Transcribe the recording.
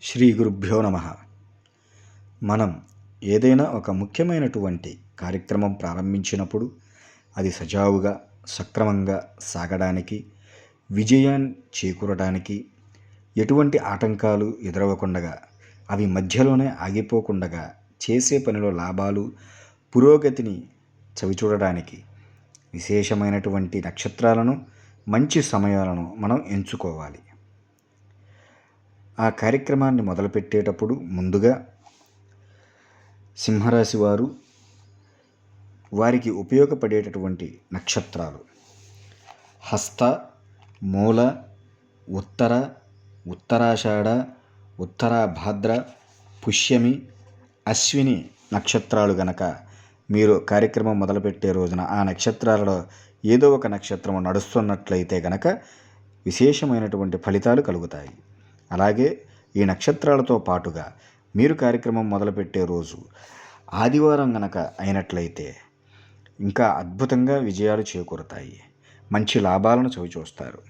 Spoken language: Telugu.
శ్రీ గురుభ్యో నమః. మనం ఏదైనా ఒక ముఖ్యమైనటువంటి కార్యక్రమం ప్రారంభించినప్పుడు అది సజావుగా సక్రమంగా సాగడానికి, విజయాన్ని చేకూరడానికి, ఎటువంటి ఆటంకాలు ఎదురవ్వకుండా, అవి మధ్యలోనే ఆగిపోకుండా చేసే పనిలో లాభాలు, పురోగతిని చవిచూడడానికి విశేషమైనటువంటి నక్షత్రాలను, మంచి సమయాలను మనం ఎంచుకోవాలి. ఆ కార్యక్రమాన్ని మొదలుపెట్టేటప్పుడు ముందుగా సింహరాశి వారికి ఉపయోగపడేటటువంటి నక్షత్రాలు హస్త, మూల, ఉత్తర, ఉత్తరాషాఢ, ఉత్తరాభాద్ర, పుష్యమి, అశ్విని నక్షత్రాలు గనక మీరు కార్యక్రమం మొదలుపెట్టే రోజున ఆ నక్షత్రాలలో ఏదో ఒక నక్షత్రం నడుస్తున్నట్లయితే గనక విశేషమైనటువంటి ఫలితాలు కలుగుతాయి. అలాగే ఈ నక్షత్రాలతో పాటుగా మీరు కార్యక్రమం మొదలుపెట్టే రోజు ఆదివారం గనక అయినట్లయితే ఇంకా అద్భుతంగా విజయాలు చేకూరుతాయి, మంచి లాభాలను చవిచూస్తారు.